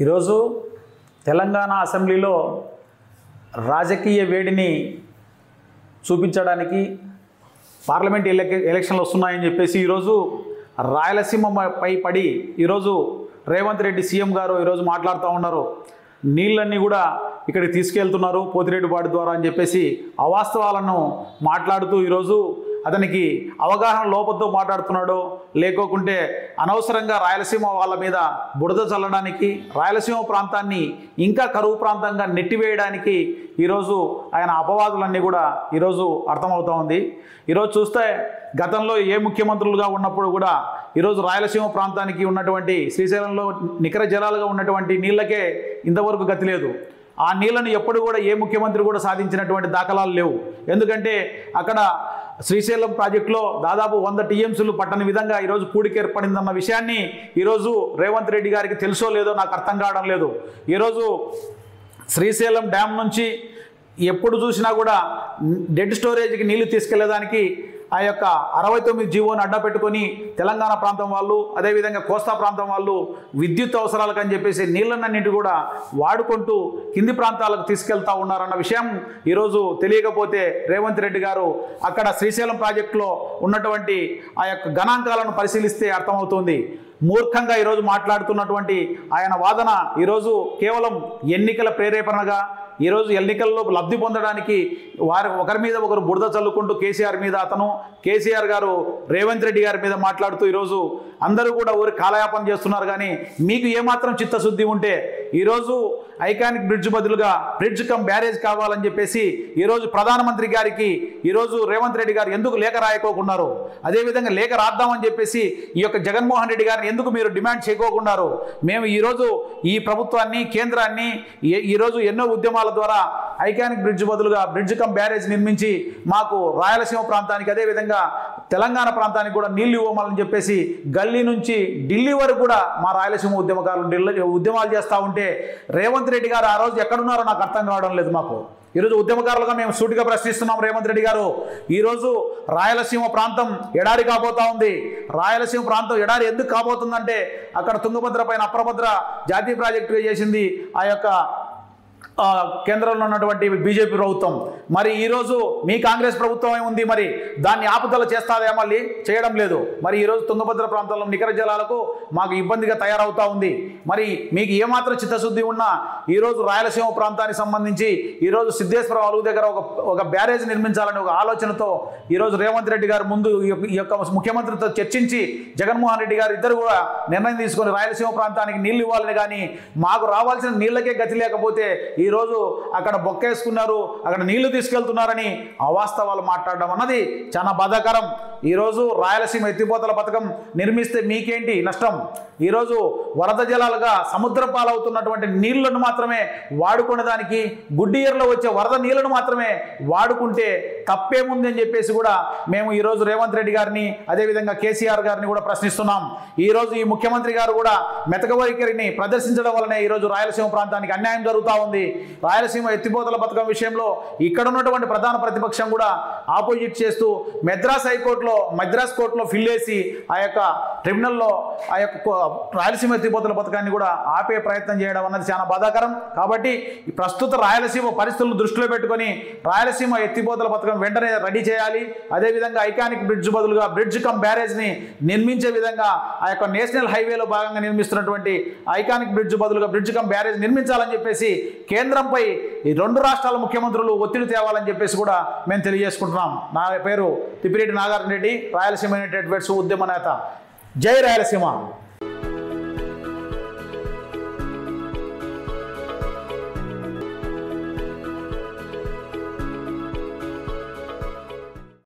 ఈరోజు తెలంగాణ అసెంబ్లీలో రాజకీయ వేడిని చూపించడానికి పార్లమెంట్ ఎలక్షన్లు వస్తున్నాయని చెప్పేసి ఈరోజు రాయలసీమపై పడి ఈరోజు రేవంత్ రెడ్డి సీఎం గారు ఈరోజు మాట్లాడుతూ ఉన్నారు. నీళ్ళన్నీ కూడా ఇక్కడికి తీసుకెళ్తున్నారు పోతిరెడ్డిపాడు ద్వారా అని చెప్పేసి అవాస్తవాలను మాట్లాడుతూ ఈరోజు అతనికి అవగాహన లోపంతో మాట్లాడుతున్నాడు. లేకోకుంటే అనవసరంగా రాయలసీమ వాళ్ళ మీద బురద చల్లడానికి, రాయలసీమ ప్రాంతాన్ని ఇంకా కరువు ప్రాంతంగా నెట్టివేయడానికి ఈరోజు ఆయన అపవాదులన్నీ కూడా ఈరోజు అర్థమవుతూ ఉంది. ఈరోజు చూస్తే గతంలో ఏ ముఖ్యమంత్రులుగా ఉన్నప్పుడు కూడా ఈరోజు రాయలసీమ ప్రాంతానికి ఉన్నటువంటి శ్రీశైలంలో నికర జలాలుగా ఉన్నటువంటి నీళ్ళకే ఇంతవరకు గతి లేదు. ఆ నీళ్లను ఎప్పుడు కూడా ఏ ముఖ్యమంత్రి కూడా సాధించినటువంటి దాఖలాలు లేవు. ఎందుకంటే అక్కడ శ్రీశైలం ప్రాజెక్టులో దాదాపు 100 టీఎంసీలు పట్టని విధంగా ఈరోజు పూడికి ఏర్పడిందన్న విషయాన్ని ఈరోజు రేవంత్ రెడ్డి గారికి తెలుసో లేదో నాకు అర్థం కావడం లేదు. ఈరోజు శ్రీశైలం డ్యామ్ నుంచి ఎప్పుడు చూసినా కూడా డెడ్ స్టోరేజ్కి నీళ్లు తీసుకెళ్లేదానికి ఆ యొక్క 69 జీవోని అడ్డ పెట్టుకొని తెలంగాణ ప్రాంతం వాళ్ళు, అదేవిధంగా కోస్తా ప్రాంతం వాళ్ళు విద్యుత్ అవసరాలకు అని చెప్పేసి నీళ్ళన్నింటి కూడా వాడుకుంటూ కింది ప్రాంతాలకు తీసుకెళ్తా ఉన్నారన్న విషయం ఈరోజు తెలియకపోతే రేవంత్ రెడ్డి గారు అక్కడ శ్రీశైలం ప్రాజెక్టులో ఉన్నటువంటి ఆ యొక్క గణాంకాలను పరిశీలిస్తే అర్థమవుతుంది. మూర్ఖంగా ఈరోజు మాట్లాడుతున్నటువంటి ఆయన వాదన ఈరోజు కేవలం ఎన్నికల ప్రేరేపణగా, ఈరోజు ఎన్నికల్లో లబ్ధి పొందడానికి ఒకరి మీద ఒకరు బురద చల్లుకుంటూ కేసీఆర్ మీద అతను, కేసీఆర్ గారు రేవంత్ రెడ్డి గారి మీద మాట్లాడుతూ ఈరోజు అందరూ కూడా ఊరి కాలయాపన చేస్తున్నారు. కానీ మీకు ఏమాత్రం చిత్తశుద్ధి ఉంటే ఈరోజు ఐకానిక్ బ్రిడ్జ్ బదులుగా బ్రిడ్జ్ కమ్ బ్యారేజ్ కావాలని చెప్పేసి ఈరోజు ప్రధానమంత్రి గారికి ఈరోజు రేవంత్ రెడ్డి గారు ఎందుకు లేఖ రాయకోకున్నారు? అదేవిధంగా లేఖ రాద్దామని చెప్పేసి ఈ యొక్క జగన్మోహన్ రెడ్డి గారిని ఎందుకు మీరు డిమాండ్ చేయకోకున్నారు? మేము ఈరోజు ఈ ప్రభుత్వాన్ని, కేంద్రాన్ని ఈరోజు ఎన్నో ఉద్యమాల ద్వారా ఐకానిక్ బ్రిడ్జ్ బదులుగా బ్రిడ్జ్ కమ్ బ్యారేజ్ నిర్మించి మాకు రాయలసీమ ప్రాంతానికి, అదేవిధంగా తెలంగాణ ప్రాంతానికి కూడా నీళ్లు ఇవ్వమని చెప్పేసి గల్లీ నుంచి ఢిల్లీ వరకు కూడా మా రాయలసీమ ఉద్యమకారులు ఉద్యమాలు చేస్తూ ఉంటే రేవంత్ రెడ్డి గారు ఆ రోజు ఎక్కడున్నారో నాకు అర్థం కావడం లేదు. మాకు ఈరోజు ఉద్యమకారులుగా మేము సూటిగా ప్రశ్నిస్తున్నాం. రేవంత్ రెడ్డి గారు, ఈరోజు రాయలసీమ ప్రాంతం ఎడారి కాబోతా ఉంది. రాయలసీమ ప్రాంతం ఎడారి ఎందుకు కాబోతుందంటే అక్కడ తుంగభద్ర పైన అప్రభద్ర జాతీయ ప్రాజెక్టుగా చేసింది ఆ యొక్క కేంద్రంలో ఉన్నటువంటి బీజేపీ ప్రభుత్వం. మరి ఈరోజు మీ కాంగ్రెస్ ప్రభుత్వం ఏముంది? మరి దాన్ని ఆపుదల చేస్తాదే? మళ్ళీ చేయడం లేదు. మరి ఈరోజు తుంగభద్ర ప్రాంతంలో నికర జలాలకు మాకు ఇబ్బందిగా తయారవుతూ ఉంది. మరి మీకు ఏమాత్రం చిత్తశుద్ధి ఉన్నా ఈరోజు రాయలసీమ ప్రాంతానికి సంబంధించి ఈరోజు సిద్ధేశ్వర అలుగు దగ్గర ఒక బ్యారేజ్ నిర్మించాలని ఒక ఆలోచనతో ఈరోజు రేవంత్ రెడ్డి గారు ముందు ఈ యొక్క ముఖ్యమంత్రితో చర్చించి జగన్మోహన్ రెడ్డి గారు ఇద్దరు కూడా నిర్ణయం తీసుకొని రాయలసీమ ప్రాంతానికి నీళ్లు ఇవ్వాలని, కానీ మాకు రావాల్సిన నీళ్ళకే గతి లేకపోతే ఈరోజు అక్కడ బొక్కేసుకున్నారు, అక్కడ నీళ్లు తీసుకెళ్తున్నారని అవాస్తవాలు మాట్లాడడం అన్నది చాలా బాధాకరం. ఈరోజు రాయలసీమ ఎత్తిపోతల పథకం నిర్మిస్తే మీకేంటి నష్టం? ఈరోజు వరద జలాలుగా సముద్ర పాలవుతున్నటువంటి నీళ్లను మాత్రమే వాడుకునే దానికి, గుడ్డియర్లో వచ్చే వరద నీళ్లను మాత్రమే వాడుకుంటే తప్పేముంది అని చెప్పేసి కూడా మేము ఈరోజు రేవంత్ రెడ్డి గారిని, అదేవిధంగా కేసీఆర్ గారిని కూడా ప్రశ్నిస్తున్నాం. ఈరోజు ఈ ముఖ్యమంత్రి గారు కూడా మెతక వైఖరిని ప్రదర్శించడం వల్లనే ఈరోజు రాయలసీమ ప్రాంతానికి అన్యాయం జరుగుతూ ఉంది. రాయలసీమ ఎత్తిపోతల పథకం విషయంలో ఇక్కడ ఉన్నటువంటి ప్రధాన ప్రతిపక్షం కూడా ఆపోజిట్ చేస్తూ మద్రాస్ కోర్టులో ఫిల్ చేసి ఆ యొక్క ట్రిబ్యునల్లో ఆ యొక్క రాయలసీమ ఎత్తిపోతల పథకాన్ని కూడా ఆపే ప్రయత్నం చేయడం అన్నది చాలా బాధాకరం. కాబట్టి ఈ ప్రస్తుత రాయలసీమ పరిస్థితులను దృష్టిలో పెట్టుకొని రాయలసీమ ఎత్తిపోతల పథకం వెంటనే రెడీ చేయాలి. అదేవిధంగా ఐకానిక్ బ్రిడ్జ్ బదులుగా బ్రిడ్జ్ కమ్ బ్యారేజ్ని నిర్మించే విధంగా ఆ యొక్క నేషనల్ హైవేలో భాగంగా నిర్మిస్తున్నటువంటి ఐకానిక్ బ్రిడ్జ్ బదులుగా బ్రిడ్జ్ కమ్ బ్యారేజ్ నిర్మించాలని చెప్పేసి కేంద్రంపై ఈ 2 రాష్ట్రాల ముఖ్యమంత్రులు ఒత్తిడి తేవాలని చెప్పేసి కూడా మేము తెలియజేసుకుంటున్నాం. నా పేరు తిప్పిరెడ్డి నాగార్జున రెడ్డి, రాయలసీమ యునైటెడ్ వెట్స్ ఉద్యమ నేత. జై రాయలసీమ.